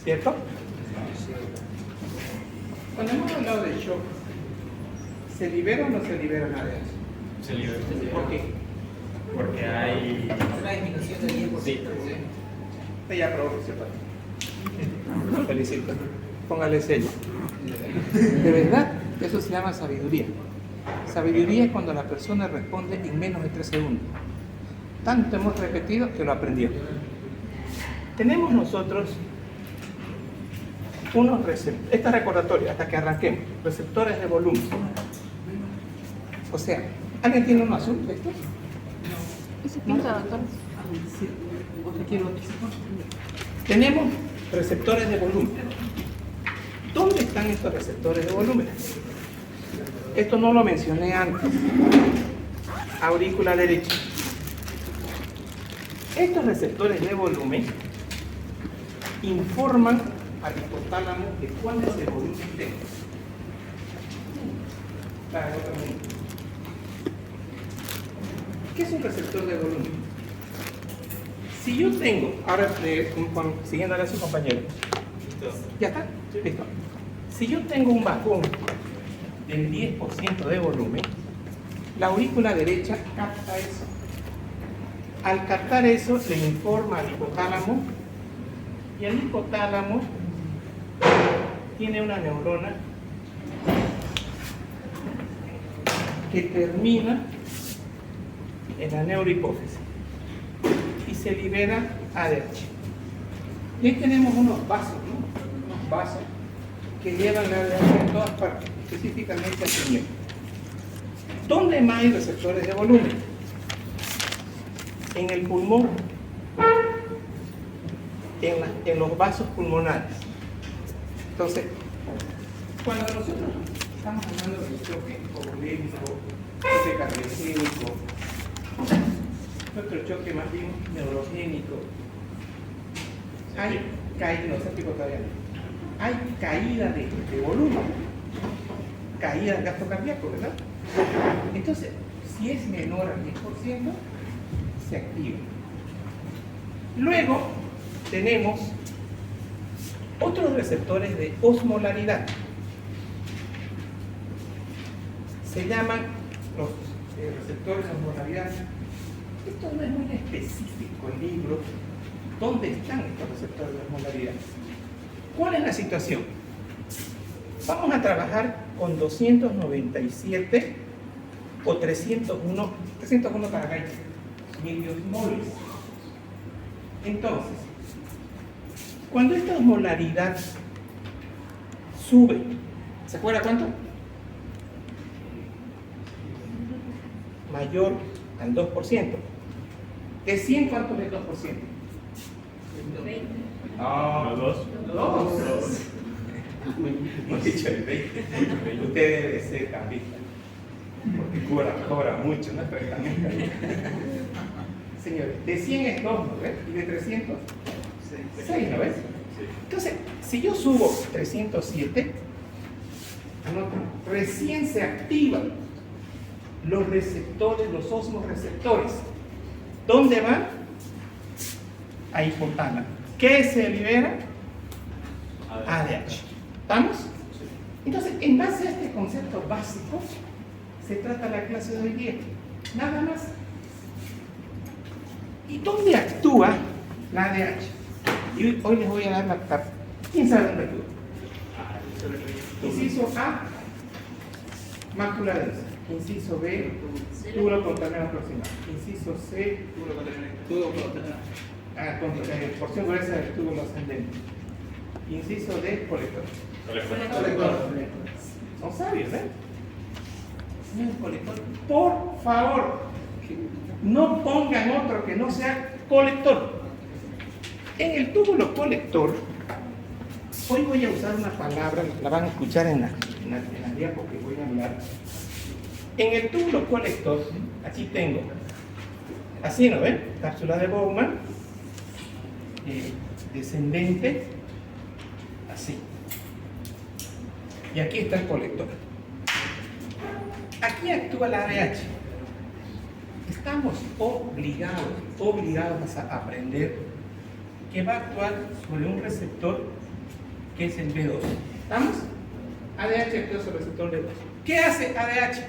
¿cierto? Cuando hemos hablado de shock, ¿se libera o no se libera nada de eso? Se libera. ¿Por qué? Porque hay... Una disminución del 10%. Sí. Usted ya probó que se puede. Felicito. Póngale sello. De verdad, eso se llama sabiduría. Sabiduría es cuando la persona responde en menos de 3 segundos. Tanto hemos repetido que lo aprendió. Tenemos nosotros unos receptores, esta recordatoria hasta que arranquemos, receptores de volumen. O sea, ¿alguien tiene uno azul de estos? Ese pinta, doctor. Sí. ¿Otro quiere otro? Tenemos receptores de volumen. ¿Dónde están estos receptores de volumen? Esto no lo mencioné antes. Aurícula derecha. Estos receptores de volumen informan al hipotálamo de cuál es el volumen tengo. ¿Qué es un receptor de volumen? Si yo tengo, ahora siguiéndole a su compañero, ¿ya está? Listo. Si yo tengo un bajón del 10% de volumen, la aurícula derecha capta eso. Al captar eso, le informa al hipotálamo, y el hipotálamo tiene una neurona que termina en la neurohipófisis y se libera ADH. Y ahí tenemos unos vasos, ¿no? Unos vasos que llevan la ADH en todas partes, específicamente al riñón. ¿Dónde más hay receptores de volumen? En el pulmón, en los vasos pulmonares. Entonces, cuando nosotros estamos hablando de choque hipovolémico, choque cardiogénico, otro choque más bien neurogénico, hay caída, no sé explico todavía, hay caída de volumen, caída del gasto cardíaco, ¿verdad? Entonces, si es menor al 10%, se activa. Luego tenemos otros receptores de osmolaridad. Se llaman los receptores de osmolaridad. Esto no es muy específico el libro. ¿Dónde están estos receptores de osmolaridad? ¿Cuál es la situación? Vamos a trabajar con 297 o 301 Fahrenheit milimoles. Entonces, cuando esta osmolaridad sube, ¿se acuerda cuánto? Mayor al 2%. ¿De 100 cuánto es 2%? 20. No, ¿Los dos? 2. Hemos dicho el 20. Usted debe ser cambista, porque cobra mucho, ¿no? Pero también señores, de 100 es 2, ¿no ves? Y de 300, 6, ¿no ves? Entonces, si yo subo 307, recién se activan los receptores, los osmoreceptores. ¿Dónde van? A hipotálamo. ¿Qué se libera? ADH. ¿Estamos? Entonces, en base a este concepto básico, se trata la clase de hoy día. Nada más. ¿Y dónde actúa la ADH? Y hoy les voy a dar la carta. ¿Quién sabe dónde actúa? Inciso A, mácula densa. Inciso B, túbulo conterminal aproximado. Inciso C, porción gruesa del túbulo ascendente. Inciso D, colector. Son sabios, ¿eh? Señor colector, por favor, no pongan otro que no sea colector. En el túbulo colector, hoy voy a usar una palabra, la van a escuchar en la diapo que voy a hablar. En el túbulo colector, aquí tengo, así, ¿no ven? Cápsula de Bowman, descendente, así. Y aquí está el colector. Aquí actúa la ADH. Estamos obligados a aprender que va a actuar sobre un receptor que es el B2. ¿Estamos? ADH actúa sobre el receptor B2. ¿Qué hace ADH?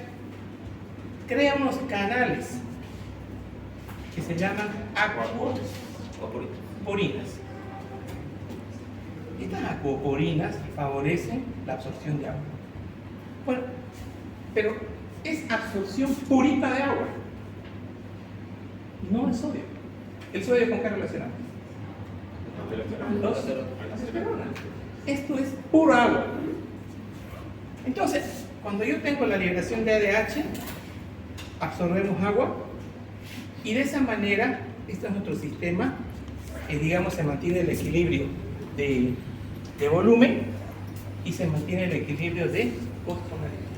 Crea unos canales que se llaman acuoporinas. Estas acuoporinas favorecen la absorción de agua. Bueno, pero es absorción purita de agua, no el sodio. ¿El sodio con qué relacionamos? Las esperonas. Esto es pura agua. Entonces, cuando yo tengo la liberación de ADH, absorbemos agua y de esa manera, este es nuestro sistema, digamos, se mantiene el equilibrio de volumen y se mantiene el equilibrio de osmolalidad.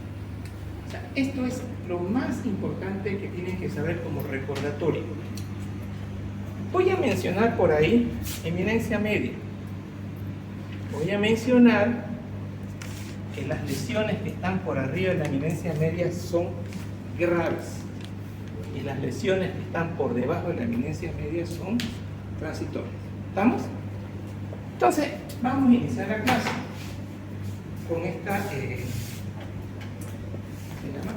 O sea, esto es lo más importante que tienen que saber como recordatorio. Voy a mencionar por ahí eminencia media. Voy a mencionar que las lesiones que están por arriba de la eminencia media son graves y las lesiones que están por debajo de la eminencia media son transitorias. ¿Estamos? Entonces, vamos a iniciar la clase con esta ¿se llama?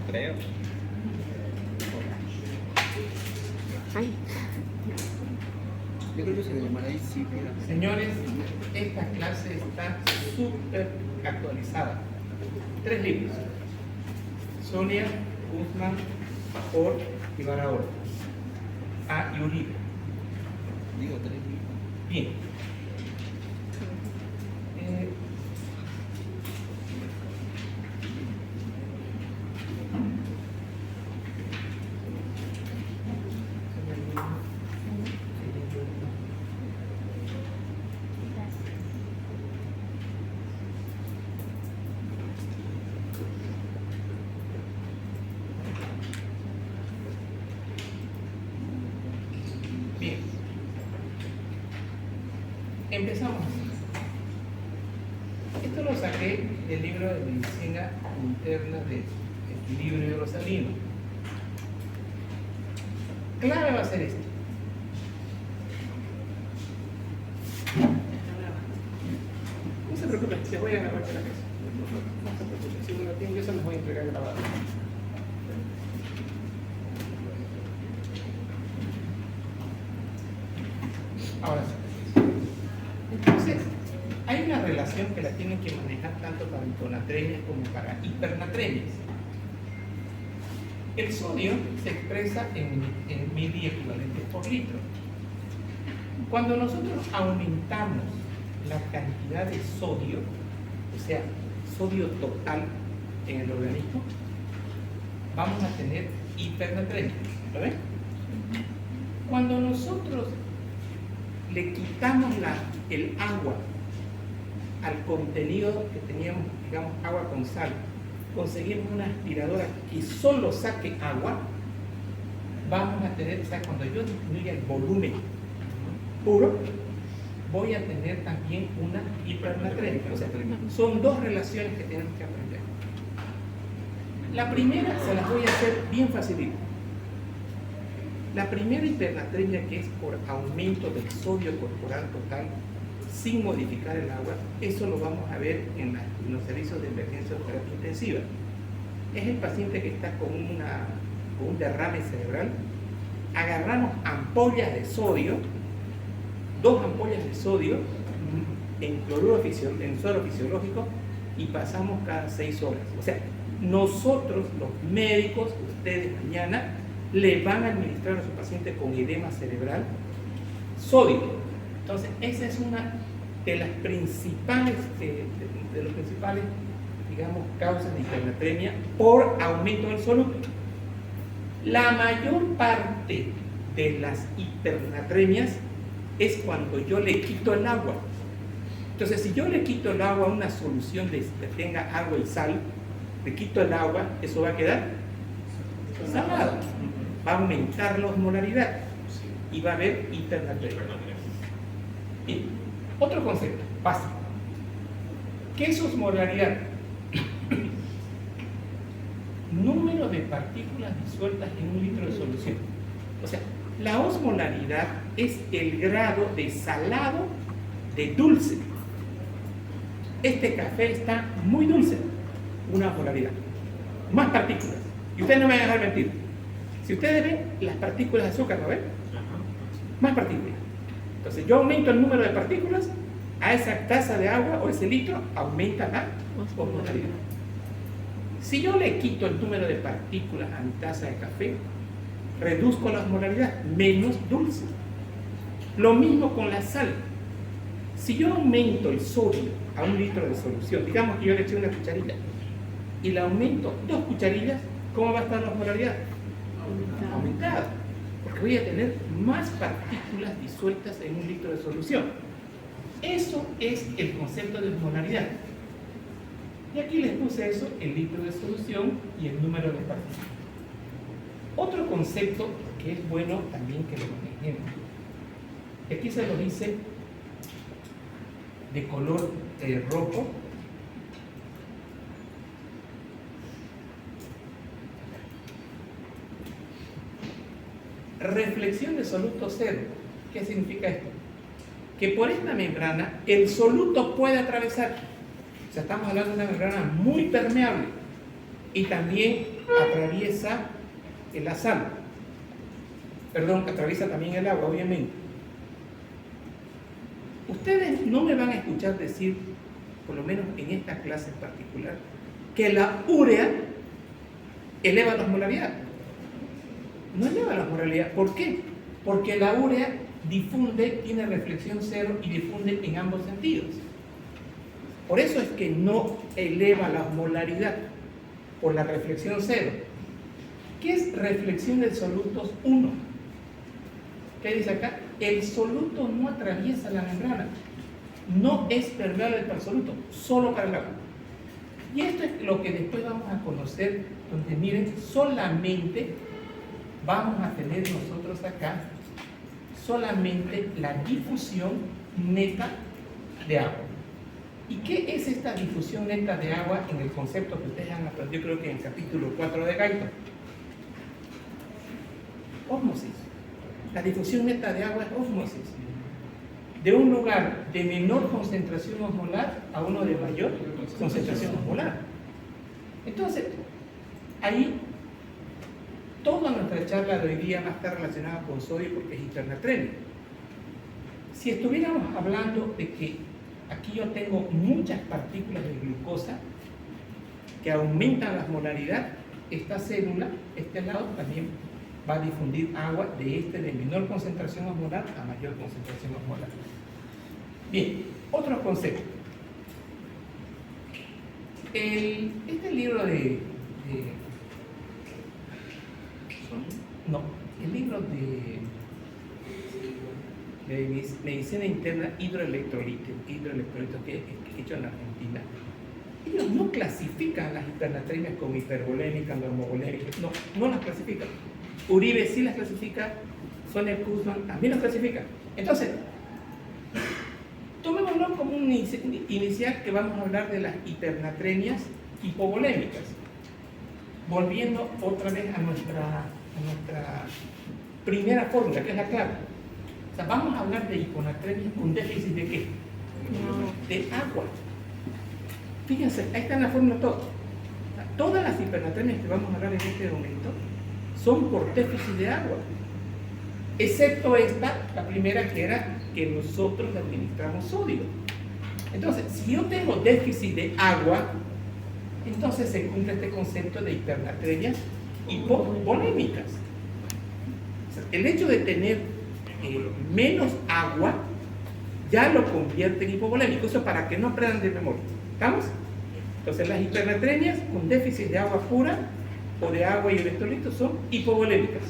Creo. Ay. Yo creo que se llamará ICIP. Señores, esta clase está súper actualizada. 3 libros: Sonia, Guzmán, Ford y Barahona. Y Uribe. Digo 3 libros. Bien. Bien. Empezamos. Esto lo saqué del libro de Medicina Interna de Equilibrio Hidrosalino. Clave va a ser esto. No se preocupen, se voy a grabar la casa. No se preocupen, si uno lo tiene, yo se los voy a entregar grabado. Ahora sí. Entonces, hay una relación que la tienen que manejar tanto para hiponatremias como para hipernatremias. El sodio se expresa en miliequivalentes por litro. Cuando nosotros aumentamos la cantidad de sodio, o sea, sodio total en el organismo, vamos a tener hipernatremia. ¿Lo ven? Cuando nosotros le quitamos el agua al contenido que teníamos, digamos, agua con sal, conseguimos una aspiradora que solo saque agua, vamos a tener, o sea, cuando yo disminuya el volumen puro, voy a tener también una hipernatremia. O sea, son 2 relaciones que tenemos que aprender. La primera se las voy a hacer bien facilita. La primera hipernatremia, que es por aumento del sodio corporal total sin modificar el agua, eso lo vamos a ver en los servicios de emergencia de terapia intensiva. Es el paciente que está con un derrame cerebral, agarramos ampollas de sodio, 2 ampollas de sodio en suero fisiológico y pasamos cada 6 horas. O sea, nosotros los médicos, ustedes mañana, le van a administrar a su paciente con edema cerebral sodio. Entonces, esa es una de las principales, de los principales, digamos, causas de hipernatremia por aumento del soluble. La mayor parte de las hipernatremias es cuando yo le quito el agua. Entonces, si yo le quito el agua a una solución que tenga agua y sal, le quito el agua, eso va a quedar salado. Va a aumentar la osmolaridad y va a haber hipernatremia. Y otro concepto básico. ¿Qué es osmolaridad? Número de partículas disueltas en un litro de solución. O sea, la osmolaridad es el grado de salado de dulce. Este café está muy dulce, una osmolaridad. Más partículas. Y ustedes no me van a dejar mentir. Si ustedes ven las partículas de azúcar, ¿no ven? Más partículas. Entonces yo aumento el número de partículas, a esa taza de agua o ese litro aumenta la osmolaridad. Si yo le quito el número de partículas a mi taza de café, reduzco la osmolaridad, menos dulce. Lo mismo con la sal. Si yo aumento el sodio a un litro de solución, digamos que yo le eché una cucharilla y le aumento 2 cucharillas, ¿cómo va a estar la osmolaridad? Aumentada, porque voy a tener más partículas disueltas en un litro de solución. Eso es el concepto de osmolaridad. Y aquí les puse eso, el litro de solución y el número de partículas. Otro concepto que es bueno también que lo manejemos. Aquí se lo dice de color rojo. Reflexión de soluto cero. ¿Qué significa esto? Que por esta membrana el soluto puede atravesar. O sea, estamos hablando de una membrana muy permeable y también atraviesa la sal. Perdón, atraviesa también el agua, obviamente. Ustedes no me van a escuchar decir, por lo menos en esta clase en particular, que la urea eleva la osmolaridad. No eleva la osmolaridad. ¿Por qué? Porque la urea difunde, tiene reflexión cero y difunde en ambos sentidos. Por eso es que no eleva la osmolaridad, por la reflexión cero. ¿Qué es reflexión de solutos 1? ¿Qué dice acá? El soluto no atraviesa la membrana, no es permeable para el soluto, solo para el agua. Y esto es lo que después vamos a conocer, donde miren, solamente vamos a tener nosotros acá solamente la difusión neta de agua. ¿Y qué es esta difusión neta de agua en el concepto que ustedes han aprendido, yo creo que en el capítulo 4 de Gaita? Ósmosis. La difusión neta de agua es ósmosis. De un lugar de menor concentración osmolar a uno de mayor concentración osmolar. Entonces, ahí toda nuestra charla de hoy día va a estar relacionada con sodio porque es hipernatremia. Si estuviéramos hablando de que aquí yo tengo muchas partículas de glucosa que aumentan la osmolaridad, esta célula, este lado, también va a difundir agua de menor concentración osmolar a mayor concentración osmolar. Bien, otro concepto. Este libro el libro de medicina interna hidroelectrolitos que es hecho en Argentina, ellos no clasifican las hipernatremias como hipervolémicas, normovolémicas, no las clasifican. Uribe sí las clasifica, Sonia Kuzman también las clasifica. Entonces, tomémoslo como un inicial que vamos a hablar de las hipernatremias hipovolémicas. Volviendo otra vez a nuestra primera fórmula, que es la clave. O sea, vamos a hablar de hiponatremia con déficit de ¿qué? De agua. Fíjense, ahí está en la fórmula todo. O sea, todas las hipernatremias que vamos a hablar en este momento son por déficit de agua. Excepto esta, la primera, que era que nosotros le administramos sodio. Entonces, si yo tengo déficit de agua, entonces se cumple este concepto de hipernatremias hipovolémicas. O sea, el hecho de tener menos agua ya lo convierte en hipovolémico. Eso para que no aprendan de memoria. ¿Estamos? Entonces las hipernatremias con déficit de agua pura o de agua y electrolitos son hipovolémicas.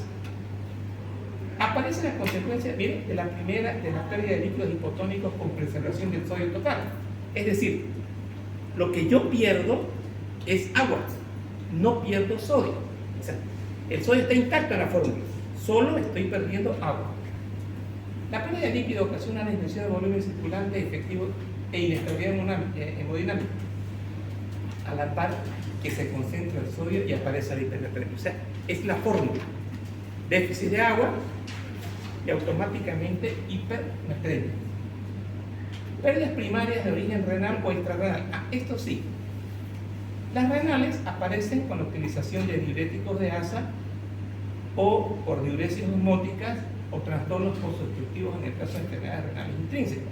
aparece la consecuencia, miren, de la primera, de la pérdida de líquidos hipotónicos con preservación del sodio total. Es decir, lo que yo pierdo es agua, no pierdo sodio. O sea, el sodio está intacto en la fórmula, solo estoy perdiendo agua. La pérdida de líquido ocasiona una disminución de volumen circulante efectivo e inestabilidad hemodinámica, a la par que se concentra el sodio y aparece la hipernatremia. O sea, es la fórmula: déficit de agua y automáticamente hipernatremia. Pérdidas primarias de origen renal o extrarrenal. Esto sí. Las renales aparecen con la utilización de diuréticos de asa o por diuresis osmóticas o trastornos posobstructivos en el caso de enfermedades renales intrínsecas.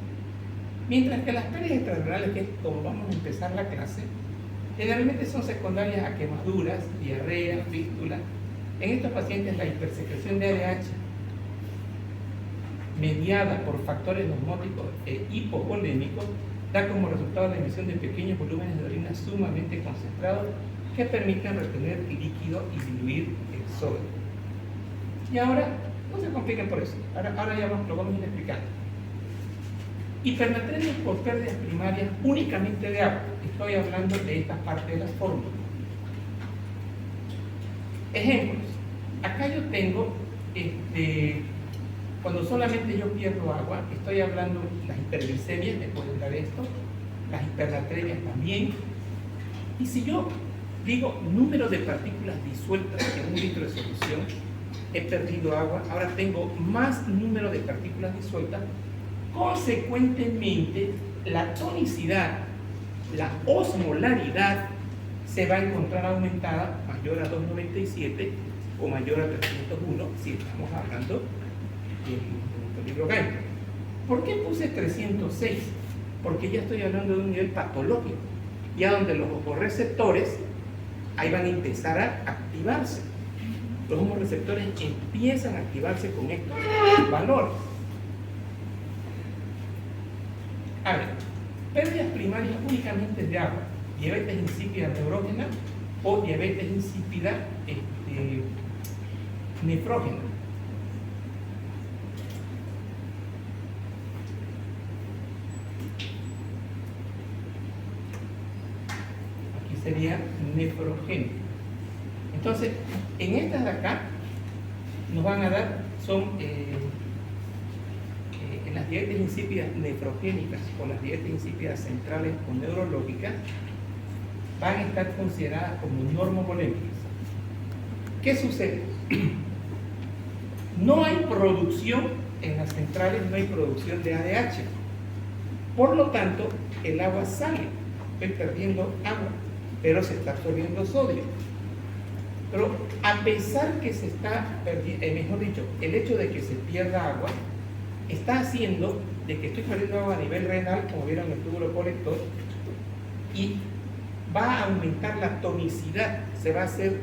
Mientras que las pérdidas extrarrenales, que es como vamos a empezar la clase, generalmente son secundarias a quemaduras, diarrea, fístula. En estos pacientes la hipersecreción de ADH mediada por factores osmóticos e hipovolémicos da como resultado la emisión de pequeños volúmenes de orina sumamente concentrados que permiten retener líquido y diluir el sodio. Y ahora, no se compliquen por eso, ahora ya lo vamos a ir explicando. Hipernatremia por pérdidas primarias únicamente de agua. Estoy hablando de esta parte de las fórmulas. Ejemplos. Acá yo tengo, cuando solamente yo pierdo agua, estoy hablando de las hiperglicemias, me pueden dar esto, las hipernatremias también. Y si yo digo número de partículas disueltas en un litro de solución, he perdido agua, ahora tengo más número de partículas disueltas, consecuentemente la tonicidad, la osmolaridad se va a encontrar aumentada mayor a 297 o mayor a 301 si estamos hablando del libro Gaim. ¿Por qué puse 306? Porque ya estoy hablando de un nivel patológico, ya donde los hormoreceptores ahí van a empezar a activarse. Los hormoreceptores empiezan a activarse con estos valores. A ver, pérdidas primarias únicamente de agua, diabetes insípida neurógena o diabetes insípida nefrógena. Aquí sería nefrogénica. Entonces, en estas de acá nos van a dar, son en las diabetes insípidas nefrogénicas o las diabetes insípidas centrales o neurológicas, van a estar consideradas como normovolémicas. ¿Qué sucede? No hay producción en las centrales, no hay producción de ADH. Por lo tanto, el agua sale. Estoy perdiendo agua, pero se está absorbiendo sodio. Pero a pesar que se está perdiendo, mejor dicho, el hecho de que se pierda agua, está haciendo de que estoy perdiendo agua a nivel renal, como vieron en el túbulo colector, y va a aumentar la tonicidad, se va a hacer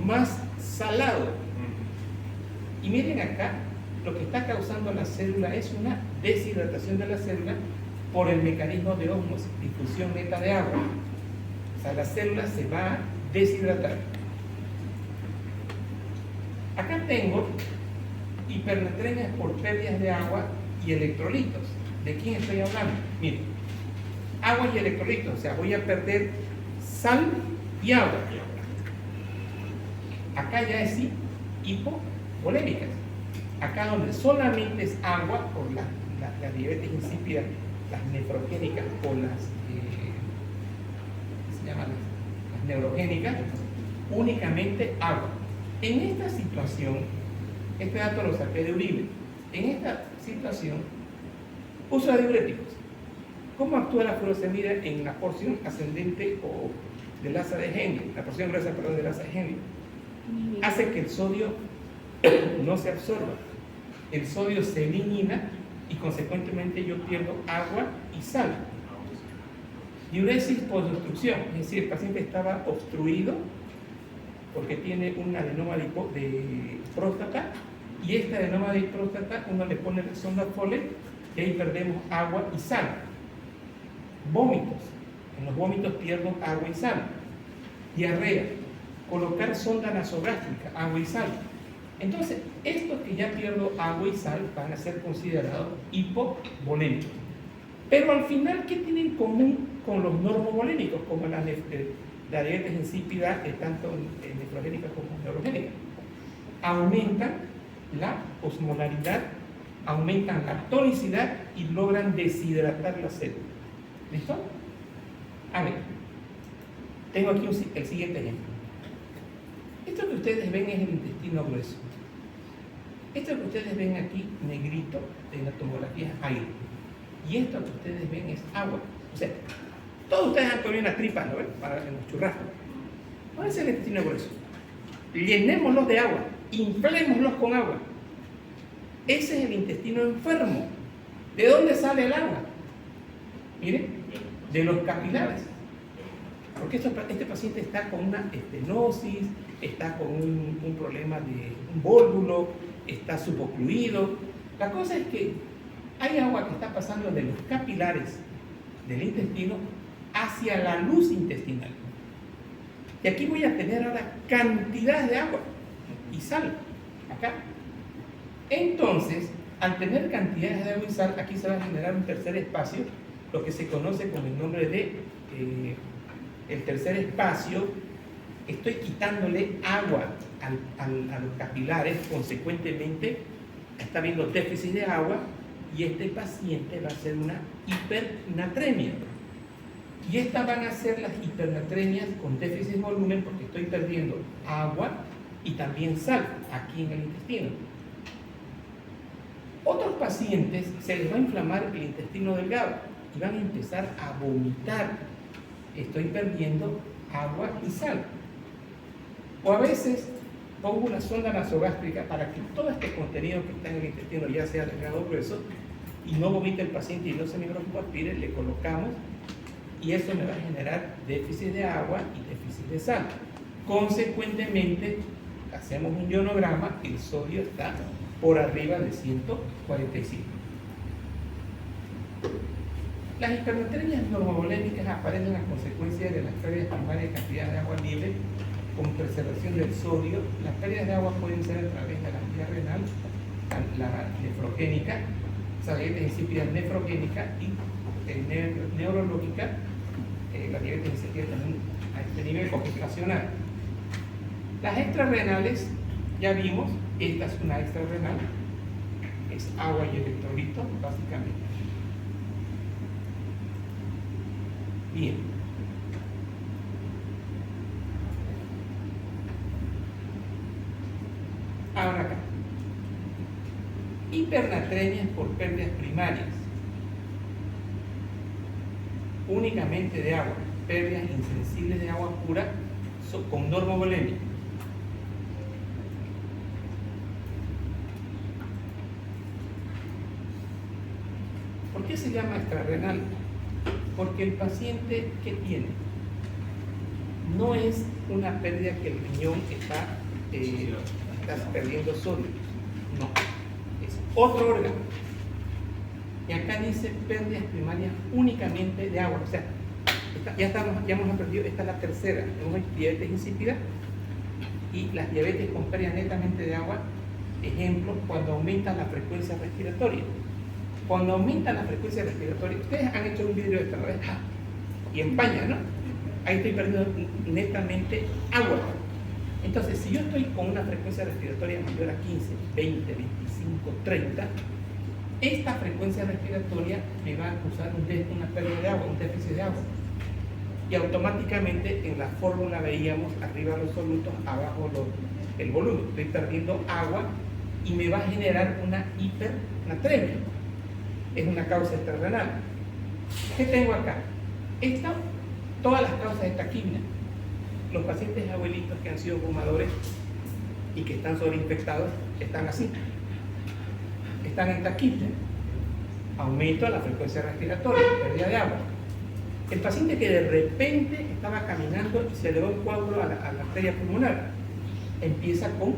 más salado. Y miren acá, lo que está causando la célula es una deshidratación de la célula por el mecanismo de ósmosis, difusión neta de agua. O sea, la célula se va a deshidratar. Acá tengo hipernatremias por pérdidas de agua y electrolitos. ¿De quién estoy hablando? Miren, agua y electrolitos, o sea, voy a perder sal y agua. Acá ya es hipovolémicas. Acá donde solamente es agua por la diabetes insípida, las nefrogénicas o las se llaman las neurogénicas, únicamente agua. En esta situación, este dato lo saqué de Uribe. En esta situación, uso de diuréticos. ¿Cómo actúa la furosemida en la porción ascendente o del asa de Henle? La porción gruesa, perdón, del asa de Henle. Hace que el sodio no se absorba. El sodio se elimina y consecuentemente yo pierdo agua y sal. Diuresis por obstrucción, es decir, el paciente estaba obstruido porque tiene un adenoma de próstata, y este adenoma de próstata uno le pone la sonda Foley y ahí perdemos agua y sal. Vómitos, en los vómitos pierdo agua y sal. Diarrea, colocar sonda nasogástrica, agua y sal. Entonces, estos que ya pierdo agua y sal van a ser considerados hipovolémicos. Pero al final, ¿qué tienen en común con los normovolémicos, como la diabetes insípida, tanto nefrogénica como neurogénica? Aumentan la osmolaridad, aumentan la tonicidad y logran deshidratar la célula. ¿Listo? A ver, tengo aquí el siguiente ejemplo. Esto que ustedes ven es el intestino grueso. Esto que ustedes ven aquí, negrito, en la tomografía es aire. Y esto que ustedes ven es agua. O sea, todos ustedes han comido una tripa, ¿no ven? Para los churrascos. ¿Cuál es el intestino grueso? Llenémoslos de agua, inflémoslos con agua. Ese es el intestino enfermo. ¿De dónde sale el agua? Miren, de los capilares. Porque este paciente está con una estenosis, está con un problema de un vólvulo, está subocluido. La cosa es que hay agua que está pasando de los capilares del intestino hacia la luz intestinal. Y aquí voy a tener ahora cantidad de agua y sal, acá. Entonces, al tener cantidades de agua y sal, aquí se va a generar un tercer espacio, lo que se conoce con el nombre de el tercer espacio. Estoy quitándole agua a los capilares, consecuentemente está habiendo déficit de agua y este paciente va a hacer una hipernatremia. Y estas van a ser las hipernatremias con déficit de volumen porque estoy perdiendo agua y también sal aquí en el intestino. Otros pacientes se les va a inflamar el intestino delgado y van a empezar a vomitar. Estoy perdiendo agua y sal. O a veces pongo una sonda nasogástrica para que todo este contenido que está en el intestino, ya sea delgado o grueso, y no vomite el paciente y no se microaspire, le colocamos y eso me va a generar déficit de agua y déficit de sal. Consecuentemente, hacemos un ionograma, el sodio está por arriba de 145. Las hipernatremias normovolémicas aparecen a consecuencia de las pérdidas primarias de cantidad de agua libre con preservación del sodio. Las pérdidas de agua pueden ser a través de la vía renal, la nefrogénica, la diabetes insípida nefrogénica y neurológica, la diabetes insípida también a este nivel complicacional. Las extrarrenales, ya vimos, esta es una extrarrenal, es agua y electrolitos básicamente. Bien. Ahora acá. Hipernatremias por pérdidas primarias. Únicamente de agua. Pérdidas insensibles de agua pura con normovolemia. ¿Por qué se llama extrarrenal? Porque el paciente, ¿qué tiene? No es una pérdida que el riñón está perdiendo sodio. No, es otro órgano. Y acá dice pérdidas primarias únicamente de agua. O sea, ya hemos aprendido, esta es la tercera. Tenemos diabetes insípida y las diabetes con pérdida netamente de agua. Ejemplo, cuando aumenta la frecuencia respiratoria. Cuando aumenta la frecuencia respiratoria, ustedes han hecho un vidrio de esta vez y empaña, ¿no? Ahí estoy perdiendo netamente agua. Entonces, si yo estoy con una frecuencia respiratoria mayor a 15, 20, 25, 30, esta frecuencia respiratoria me va a causar una pérdida de agua, un déficit de agua. Y automáticamente en la fórmula veíamos arriba los solutos, abajo el volumen. Estoy perdiendo agua y me va a generar una hipernatremia. Es una causa extrarrenal. ¿Qué tengo acá? Todas las causas de taquipnea. Los pacientes abuelitos que han sido fumadores y que están sobreinfectados están así. Están en taquipnea. Aumento de la frecuencia respiratoria, pérdida de agua. El paciente que de repente estaba caminando y se le va un coágulo a la arteria pulmonar, empieza con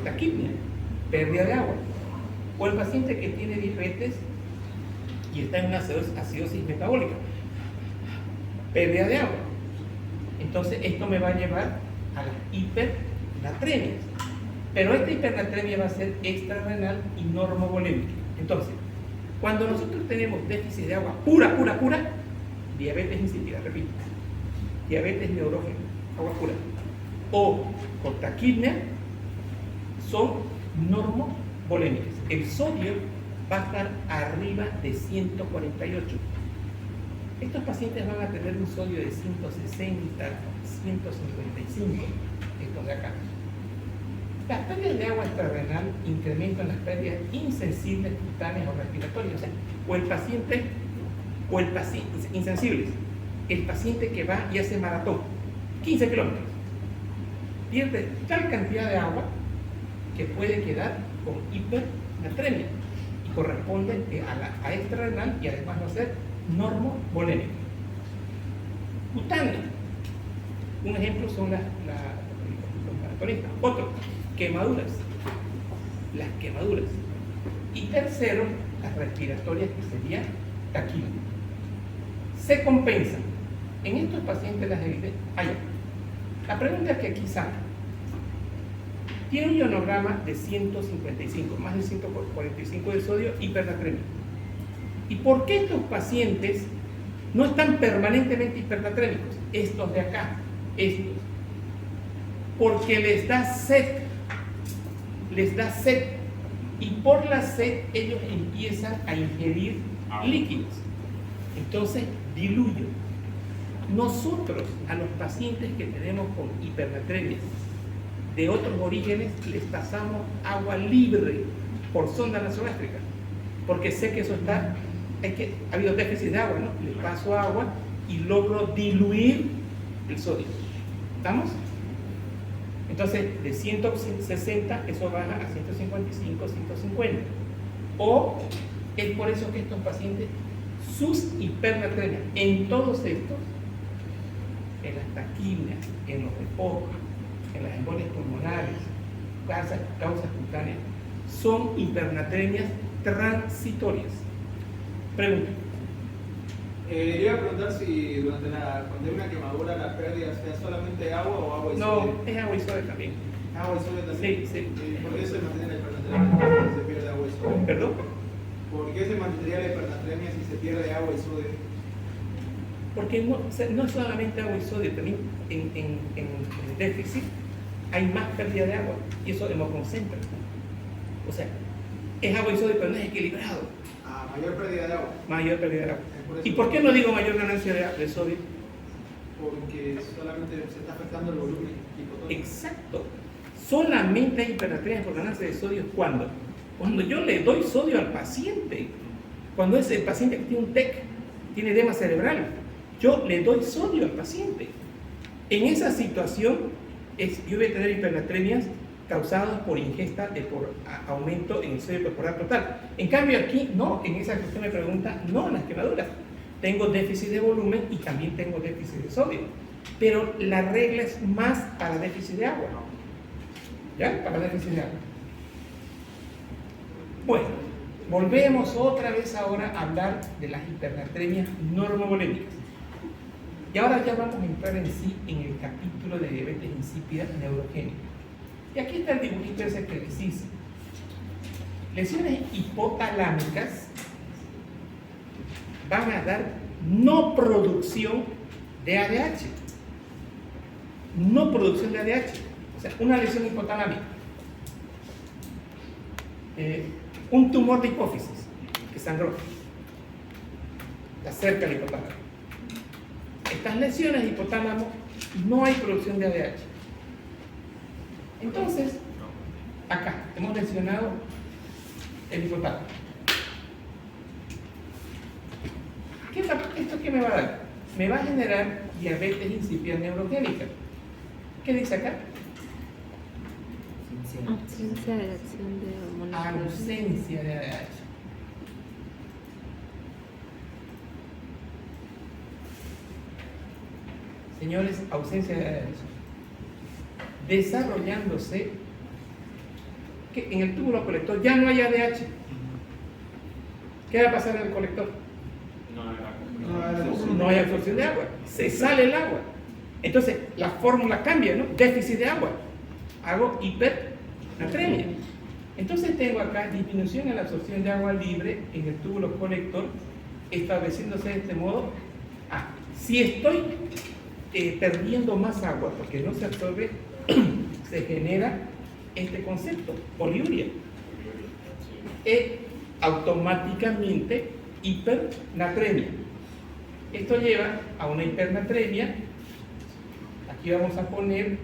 taquipnea, pérdida de agua. O el paciente que tiene diabetes y está en una acidosis metabólica, pérdida de agua. Entonces esto me va a llevar a las hipernatremias. Pero esta hipernatremia va a ser extrarrenal y normovolémica. Entonces, cuando nosotros tenemos déficit de agua pura, diabetes insípida, repito, diabetes neurógena, agua pura, o con taquipnea, son normovolémicas. El sodio va a estar arriba de 148. Estos pacientes van a tener un sodio de 160, 155, estos de acá. Las pérdidas de agua extrarrenal incrementan las pérdidas insensibles cutáneas o respiratorias, o el paciente insensibles, el paciente que va y hace maratón, 15 kilómetros, pierde tal cantidad de agua que puede quedar con hipernatremia y corresponde a extrarrenal y además va a ser normovolémica. Cutánea, un ejemplo son los maratonistas. Otro, quemaduras, las quemaduras. Y tercero, las respiratorias, que sería taquipnea. Se compensan. En estos pacientes las evidencias. La pregunta que aquí sale. Tiene un ionograma de 155, más de 145 de sodio, hipernatremia. ¿Y por qué estos pacientes no están permanentemente hipernatrémicos? Estos de acá, estos. Porque les da sed. Y por la sed ellos empiezan a ingerir líquidos. Entonces diluyo. Nosotros a los pacientes que tenemos con hipernatremia de otros orígenes les pasamos agua libre por sonda nasogástrica, porque sé que eso está, ha habido déficit de agua, ¿no? Les paso agua y logro diluir el sodio. ¿Estamos? Entonces, de 160, eso baja a 155, 150. O es por eso que estos pacientes, sus hipernatremias, en todos estos, en las taquipneas, en los EPOC, en las embolias pulmonares, causas cutáneas, son hipernatremias transitorias. Pregunta. Iba a preguntar si durante cuando hay una quemadura la pérdida sea solamente agua o agua y sodio. No, es agua y sodio también. Agua y sodio también. Sí. ¿Por qué se mantiene la hipernatremia si se pierde agua y sodio? ¿Perdón? ¿Por qué se mantendría la hipernatremia si se pierde agua y sodio? Porque no es solamente agua y sodio, también en el déficit hay más pérdida de agua y eso hemoconcentra. O sea, es agua y sodio, pero no es equilibrado. Mayor pérdida de agua. Mayor pérdida de agua. ¿Y por qué no digo mayor ganancia de sodio? Porque solamente se está afectando el volumen hipotónico. Exacto. Solamente hay hipernatremia por ganancia de sodio cuando yo le doy sodio al paciente. Cuando es el paciente que tiene un TEC, tiene edema cerebral, yo le doy sodio al paciente. En esa situación, yo voy a tener hipernatremias causadas por ingesta, por aumento en el sodio corporal total. En cambio aquí, no, en esa que usted me pregunta, no en las quemaduras. Tengo déficit de volumen y también tengo déficit de sodio. Pero la regla es más para déficit de agua. ¿Ya? Para déficit de agua. Bueno, volvemos otra vez ahora a hablar de las hipernatremias normovolémicas. Y ahora ya vamos a entrar en sí en el capítulo de diabetes insípida neurogénica. Y aquí está el dibujito ese que les hice. Lesiones hipotalámicas van a dar no producción de ADH. No producción de ADH. O sea, una lesión hipotalámica. Un tumor de hipófisis que sangró. Está cerca del hipotálamo. Estas lesiones hipotálamo no hay producción de ADH. Entonces, acá hemos mencionado el hipotálamo. ¿Esto qué me va a dar? Me va a generar diabetes insípida neurogénica. ¿Qué dice acá? Ausencia de acción de hormonas. Ausencia de ADH. Señores, ausencia de ADH. Desarrollándose que en el túbulo colector ya no hay ADH. ¿Qué va a pasar en el colector? No hay absorción de agua. Se sale el agua. Entonces, la fórmula cambia, ¿no? Déficit de agua. Hago natremia. Entonces tengo acá disminución en la absorción de agua libre en el túbulo colector, estableciéndose de este modo. Si estoy perdiendo más agua porque no se absorbe, se genera este concepto, poliuria. Automáticamente hipernatremia. Esto lleva a una hipernatremia. Aquí vamos a poner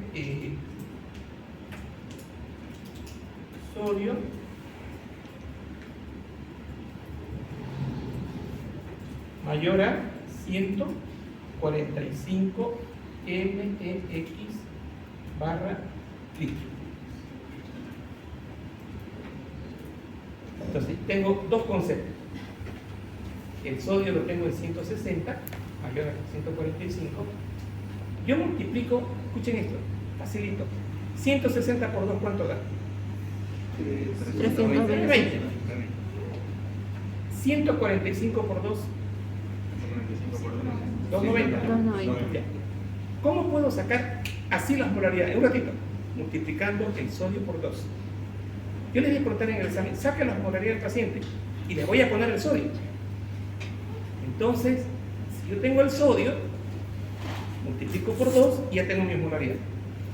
sodio mayor a 145 mx barra litro. Entonces tengo dos conceptos. El sodio lo tengo en 160, mayor a 145. Yo multiplico, escuchen esto, facilito. 160 por 2, ¿cuánto da? 320. 145 por 2, 290. 290. Ya. ¿Cómo puedo sacar así las molaridades? Un ratito, multiplicando el sodio por 2. Yo les voy a preguntar en el examen, saque las molaridades del paciente y le voy a poner el sodio. Entonces, si yo tengo el sodio, multiplico por 2 y ya tengo mi osmolaridad.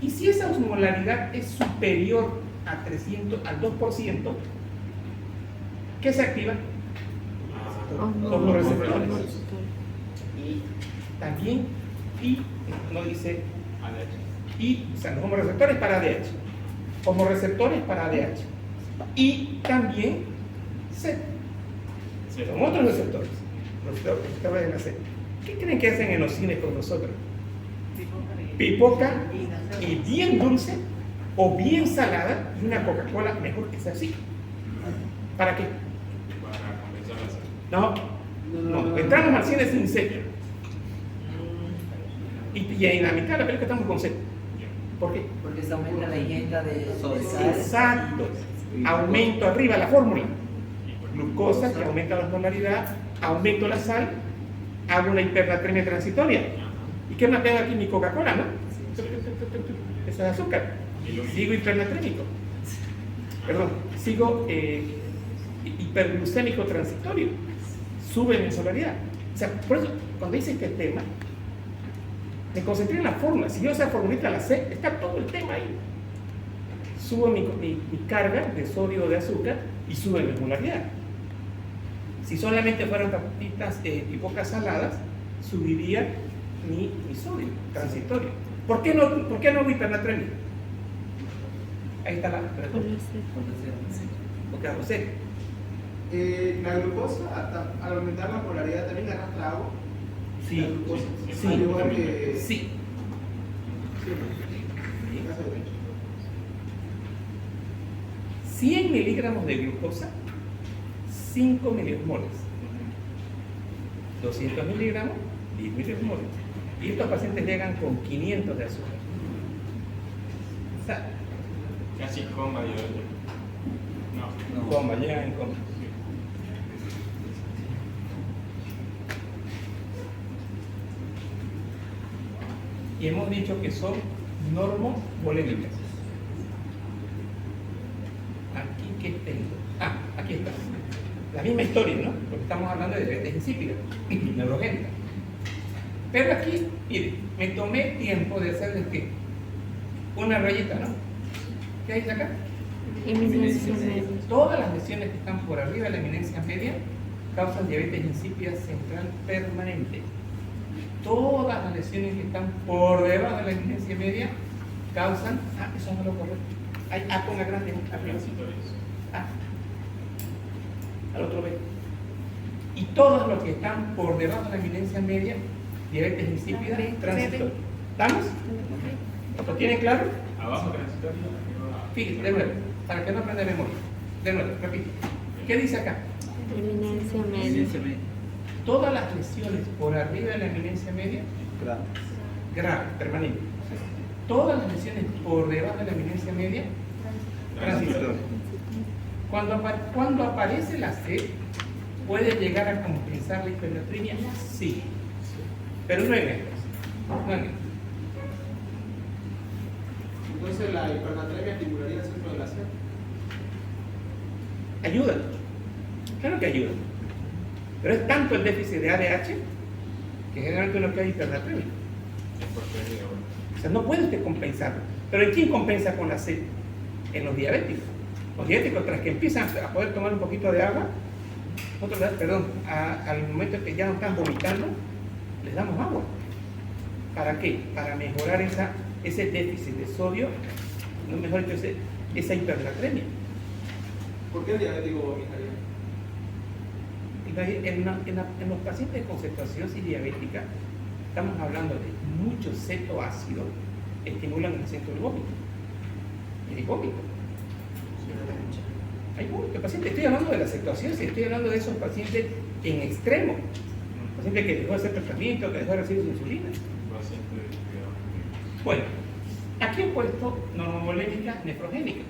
Y si esa osmolaridad es superior a 300, al 2%, ¿qué se activa? Osmoreceptores. Y también, no dice, o sea, los osmoreceptores para ADH, osmoreceptores para ADH, y también C. Son otros receptores, los receptores de la C. ¿Qué creen que hacen en los cines con nosotros? Pipoca y bien dulce o bien salada, y una Coca-Cola mejor que sea así. ¿Para qué? Para compensar la sal. No, entramos al cine sin sed. Y en la mitad de la película estamos con sed. ¿Por qué? Porque se aumenta la ingesta de sal. Exacto. Aumento arriba la fórmula. Glucosa, que aumenta la osmolaridad, aumento la sal, hago una hipernatremia transitoria. ¿Y qué más tengo aquí? Mi Coca-Cola, ¿no? Eso es azúcar. Sigo hipernatrémico. Perdón, sigo hiperglucémico transitorio. Sube mi osmolaridad. O sea, por eso, cuando hice este tema, me concentré en la fórmula. Si yo esa formulita la sé, está todo el tema ahí. Subo mi carga de sodio o de azúcar y sube mi osmolaridad. Si solamente fueran papitas y pocas saladas, subiría mi sodio transitorio. ¿Por qué no hago hipernatremia? Ahí está la respuesta. Porque hago seco. La glucosa, al aumentar la polaridad, también arrastra agua. Sí, La glucosa. sí, Al igual que- sí. En caso de leche. 100 miligramos de glucosa, 5 miliosmoles. 200 miligramos, 10 miliosmoles. Y estos pacientes llegan con 500 de azúcar. O sea, Casi coma, yo. No. coma, llegan en coma. Y hemos dicho que son normovolémicas. Aquí, ¿qué tengo? Aquí está. La misma historia, ¿no? Porque estamos hablando de diabetes insípida, neurogénica. Pero aquí, mire, me tomé tiempo de hacerles ¿qué? Una rayita, ¿no? ¿Qué hay acá? Eminencia media. Todas las lesiones que están por arriba de la eminencia media causan diabetes insípida central permanente. Todas las lesiones que están por debajo de la eminencia media causan, eso no es lo correcto. Hay A con la grande arriba. Al otro B. Y todos los que están por debajo de la eminencia media, diabetes insípida transitoria. ¿Estamos? ¿Lo tienen claro? Abajo transitorio. Fíjense, de nuevo, para que no aprenda de memoria. De nuevo, repito. ¿Qué dice acá? Eminencia media. Todas las lesiones por arriba de la eminencia media, grave, permanente. Todas las lesiones por debajo de la eminencia media, transitoria. Cuando aparece la C, ¿puede llegar a compensar la hipernatremia? Sí. Pero no en estas. No en estas. Entonces la hipernatremia estimularía el centro de la C. Ayuda, claro que ayuda, pero es tanto el déficit de ADH que generalmente uno queda hipernatremia. Es porque es agua. O sea, no puede usted compensarlo. ¿Pero en quién compensa con la sed? En los diabéticos. Los diabéticos, tras que empiezan a poder tomar un poquito de agua, al momento que ya no están vomitando, les damos agua. ¿Para qué? Para mejorar ese déficit de sodio, no mejor dicho, esa hipernatremia. ¿Por qué el diabético vomitaría? En los pacientes con cetoacidosis diabética, estamos hablando de mucho cetoácido, estimulan el centro del vómito. Y hay vómito. Hay vómito. Paciente, estoy hablando de la cetoacidosis, estoy hablando de esos pacientes en extremo. Paciente que dejó de hacer tratamiento, que dejó de recibir su insulina. Paciente de cuidado. Bueno, aquí he puesto normovolémica nefrogénica.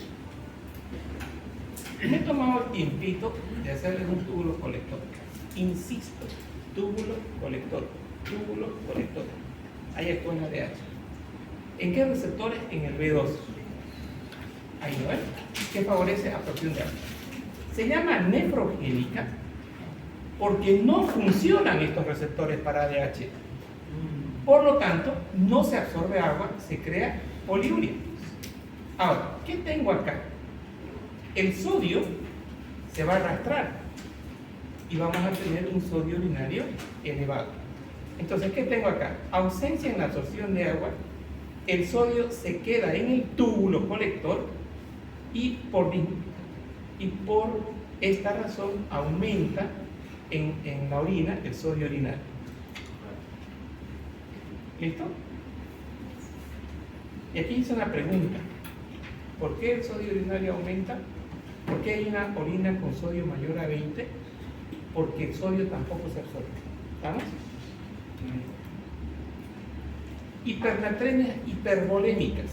Me he tomado el tiempito de hacerles un túbulo colector. Insisto, túbulo colector, túbulo colector. Ahí actúa en ADH. ¿En qué receptores? En el B2. Ahí no es. ¿Qué favorece? Absorción de agua. Se llama nefrogénica porque no funcionan estos receptores para ADH. Por lo tanto, no se absorbe agua, se crea poliuria. Ahora, ¿qué tengo acá? El sodio se va a arrastrar y vamos a tener un sodio urinario elevado. Entonces, ¿qué tengo acá? Ausencia en la absorción de agua, el sodio se queda en el túbulo colector y por esta razón aumenta en la orina el sodio urinario. ¿Listo? Y aquí hice una pregunta. ¿Por qué el sodio urinario aumenta? ¿Por qué hay una orina con sodio mayor a 20? Porque el sodio tampoco se absorbe. ¿Vamos? Hipernatremias hipervolémicas.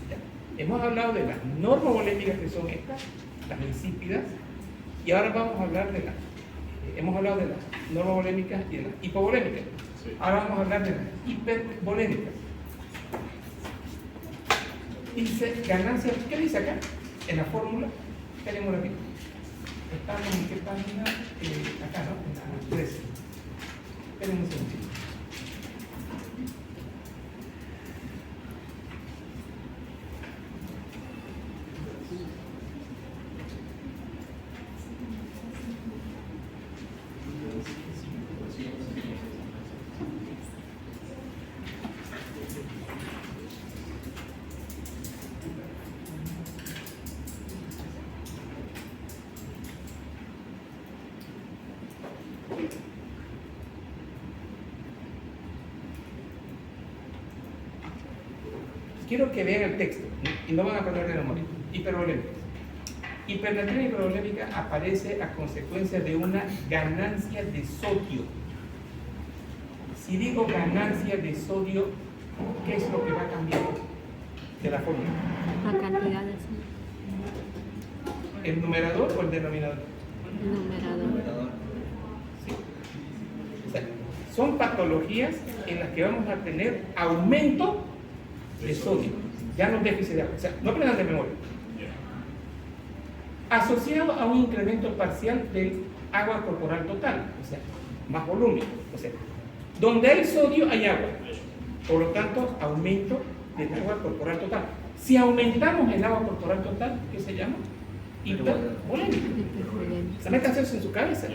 Ya. Hemos hablado de las normovolémicas, que son estas, las insípidas, y ahora vamos a hablar de hemos hablado de las normovolémicas y de las hipovolémicas. Sí. Ahora vamos a hablar de las hipervolémicas. Dice ganancia, ¿qué dice acá? En la fórmula, tenemos aquí. Estamos en qué página, acá, ¿no? En la 13. Esperen un segundito. Quiero que vean el texto y no van a perder de memoria. Hipervolémica. Hipernatremia hipervolémica aparece a consecuencia de una ganancia de sodio. Si digo ganancia de sodio, ¿qué es lo que va a cambiar de la fórmula? La cantidad de sodio. ¿El numerador o el denominador? Numerador. Sí. O sea, son patologías en las que vamos a tener aumento de sodio, ya no déficit de agua. O sea, no aprendan de memoria. Asociado a un incremento parcial del agua corporal total, o sea, más volumen. O sea, donde hay sodio hay agua. Por lo tanto, aumento del agua corporal total. Si aumentamos el agua corporal total, ¿qué se llama? Hipervolémica. Hipervolémica. O sea, métanse eso en su cabeza.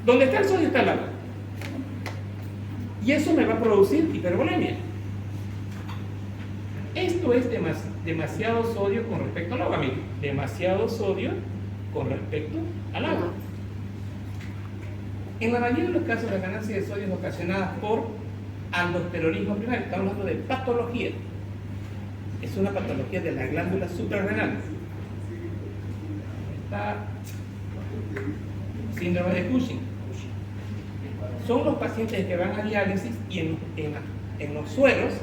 Donde está el sodio está el agua. Y eso me va a producir hipervolemia. Esto es demasiado sodio con respecto al agua, amigo. Demasiado sodio con respecto al agua. En la mayoría de los casos, la ganancia de sodio es ocasionada por aldosteronismo primario. Estamos hablando de patología. Es una patología de la glándula suprarrenal. Está síndrome de Cushing. Son los pacientes que van a diálisis y en los sueros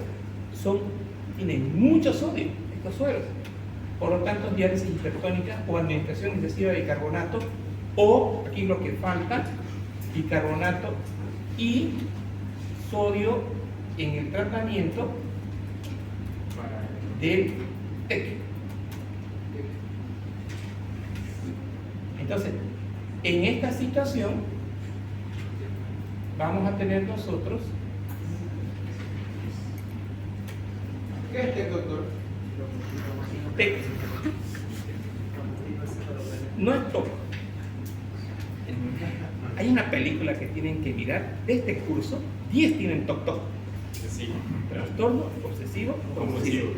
tienen mucho sodio, estos sueros. Por lo tanto, diálisis hipertónica o administración excesiva de bicarbonato, o aquí lo que falta, bicarbonato y sodio en el tratamiento del TEC. Entonces, en esta situación, vamos a tener nosotros, ¿Qué es TEC, doctor? TEC. No es TOC. Hay una película que tienen que mirar de este curso, 10 tienen TOC. Sí. Trastorno obsesivo compulsivo.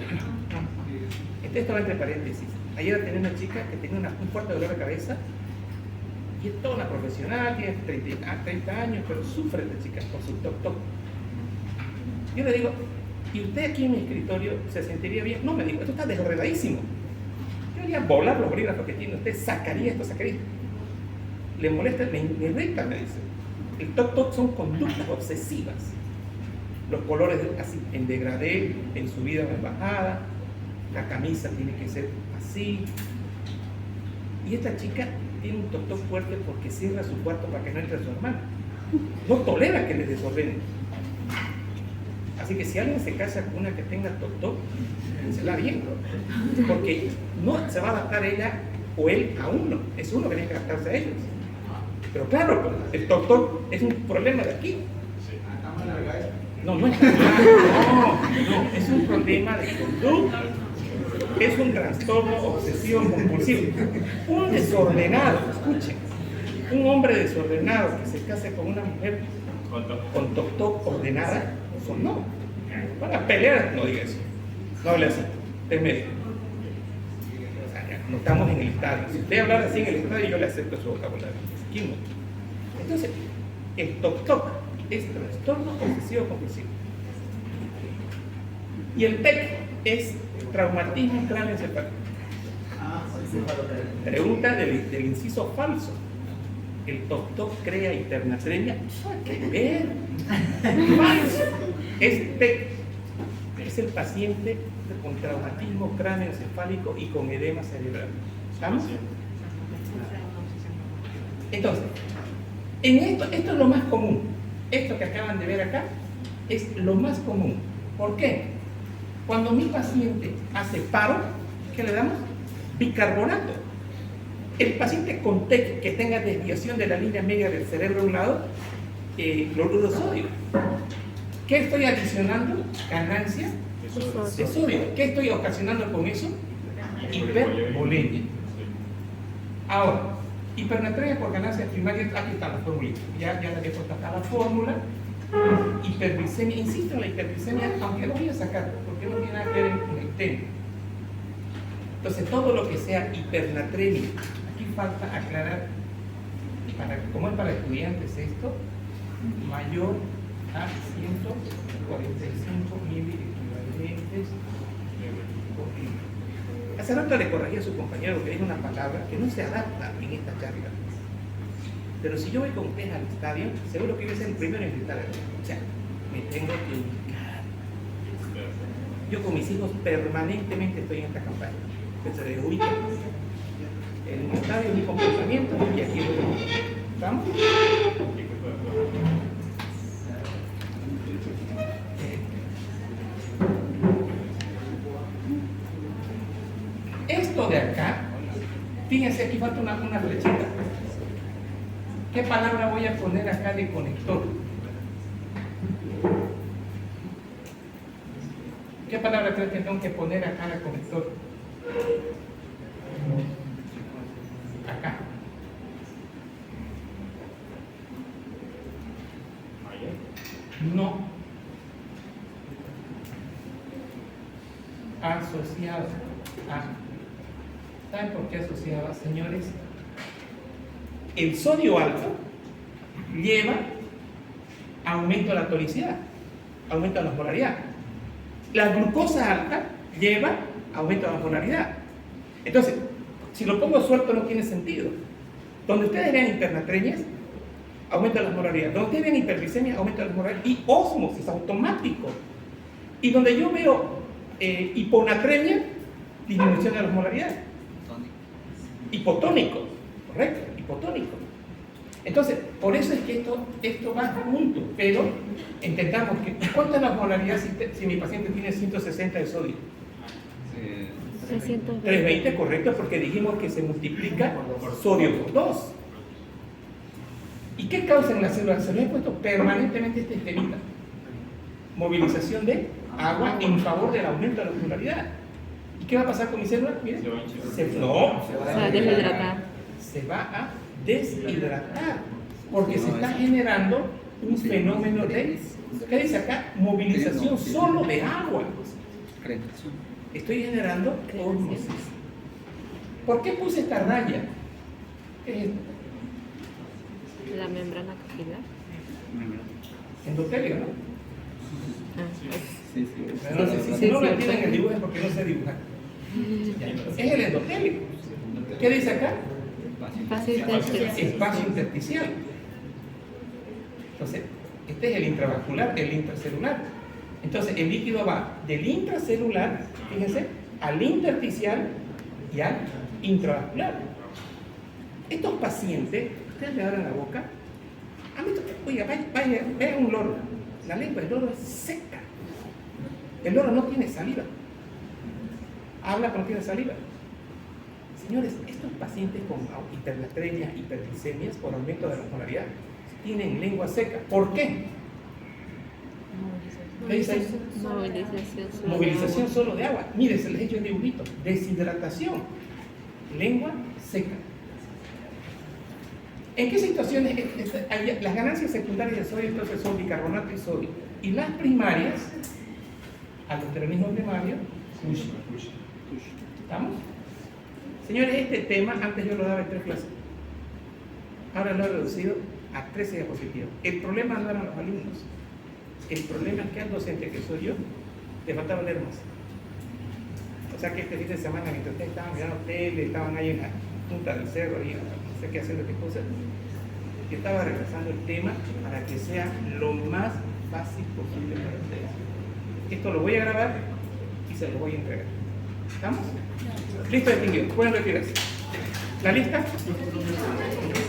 Esto va entre paréntesis. Ayer tenía una chica que tenía un fuerte dolor de cabeza y es toda una profesional, tiene 30 años, pero sufre esta chica por su TOC. Yo le digo, ¿y usted aquí en mi escritorio se sentiría bien? No, me dijo, esto está desordenadísimo. Yo haría volar los bolígrafos que tiene usted, sacaría esto. Le molesta, me irrita, me dice. El TOC son conductas obsesivas. Los colores así, en degradé, en subida o en bajada, la camisa tiene que ser así. Y esta chica tiene un TOC fuerte porque cierra su cuarto para que no entre su hermano. No tolera que le desordenen. Así que si alguien se casa con una que tenga TOC, piénsela bien, porque no se va a adaptar ella o él a uno, es uno que tiene que adaptarse a ellos. Pero claro, el TOC es un problema de aquí. Está más larga esa. No es no, es un problema de conducta, es un trastorno obsesivo compulsivo. Un desordenado, escuchen, un hombre desordenado que se case con una mujer con TOC ordenada, eso no. Para pelear, no diga eso. No hable así, es médico. O sea, no estamos en el estadio. Si usted habla así en el estadio, yo le acepto su vocabulario. Aquí no. Entonces, el TOC es trastorno obsesivo compulsivo. Y el TEC es traumatismo cráneoencefálico. Pregunta del inciso falso. El TOC crea hipernatremia. ¿Qué ver? Falso. Es TEC. Es el paciente con traumatismo cráneoencefálico y con edema cerebral. ¿Estamos? Entonces, en esto es lo más común. Esto que acaban de ver acá es lo más común. ¿Por qué? Cuando mi paciente hace paro, ¿qué le damos? Bicarbonato. El paciente con TEC que tenga desviación de la línea media del cerebro a un lado, cloruro de sodio. ¿Qué estoy adicionando? Ganancia de sodio. ¿Qué estoy ocasionando con eso? Hipervolemia. Ahora, hipernatremia por ganancias primarias, aquí está la formulita. Ya le había puesto acá la fórmula. Hiperglicemia, insisto en la hiperglicemia, aunque lo voy a sacar, porque no tiene nada que ver con el tema. Entonces, todo lo que sea hipernatremia, aquí falta aclarar, como es para estudiantes esto, mayor a 145 miliequivalentes por litro. Hace rato le corregí a su compañero que dijo una palabra que no se adapta en esta charla. Pero si yo voy con usted al estadio, seguro que voy a ser el primero en gritar. O sea, me tengo que ubicar. Yo con mis hijos permanentemente estoy en esta campaña. Entonces les ubico. El estadio es mi comportamiento y aquí voy. ¿Estamos? Esto de acá, fíjense, aquí falta una flechita. ¿Qué palabra voy a poner acá de conector? ¿Qué palabra creo que tengo que poner acá de conector? Acá. No. Asociado a. ¿Saben por qué asociado, señores? El sodio alto lleva aumento de la tonicidad, aumento de la osmolaridad. La glucosa alta lleva aumento de la osmolaridad. Entonces, si lo pongo suelto no tiene sentido. Donde ustedes vean hipernatremias, aumento de la osmolaridad. Donde ustedes vean hiperglicemia, aumento de la osmolaridad. Y ósmosis, automático. Y donde yo veo hiponatremia, disminución de la osmolaridad. Hipotónico, correcto, hipotónico. Entonces, por eso es que esto va junto, pero entendamos que ¿cuánta es la osmolaridad si mi paciente tiene 160 de sodio? 320. 320, correcto, porque dijimos que se multiplica sodio por 2. ¿Y qué causa en la célula? Se lo he puesto permanentemente este temita. Movilización de agua en favor del aumento de la osmolaridad. ¿Y qué va a pasar con mi célula? Miren, Se va a hinchar. Se va a deshidratar. Se va a deshidratar porque se está generando un fenómeno de, ¿qué dice acá? Movilización solo de agua. Estoy generando ósmosis. ¿Por qué puse esta raya? ¿Qué es esto? La membrana capilar. Endotélio, ¿no? Ah, Sí, sí. Entonces, si no lo entienden en el dibujo es porque no sé dibujar. Es el endotelio. ¿Qué dice acá? espacio intersticial. Espacio intersticial. Entonces, este es el intravascular, el intracelular. Entonces, el líquido va del intracelular, fíjense, al intersticial y al intravascular. Estos pacientes, ustedes le abren la boca, han visto que, oiga, vaya, vean un loro. La lengua del loro es seca. El loro no tiene saliva. Habla pero no tiene saliva. Señores, estos pacientes con hipernatremias, hiperglicemias por aumento de la osmolaridad tienen lengua seca. ¿Por qué? ¿Qué dice ahí? Movilización solo de agua. Mire, se les he hecho el dibujito. Deshidratación. Lengua seca. ¿En qué situaciones las ganancias secundarias de sodio entonces son bicarbonato y sodio? Y las primarias, aldosteronismo primario, Cush. ¿Estamos? Señores, este tema antes yo lo daba en 3 clases. Ahora lo he reducido a 13 diapositivas. El problema no eran los alumnos. El problema es que al docente, que soy yo, le faltaba leer más. O sea que este fin de semana, mientras ustedes estaban mirando tele, estaban ahí en la punta del cerro, ahí, no sé qué haciendo, qué cosa, yo estaba repasando el tema para que sea lo más fácil posible para ustedes. Esto lo voy a grabar y se lo voy a entregar. ¿Estamos? Listo, distinguido. Pueden retirarse. ¿La lista?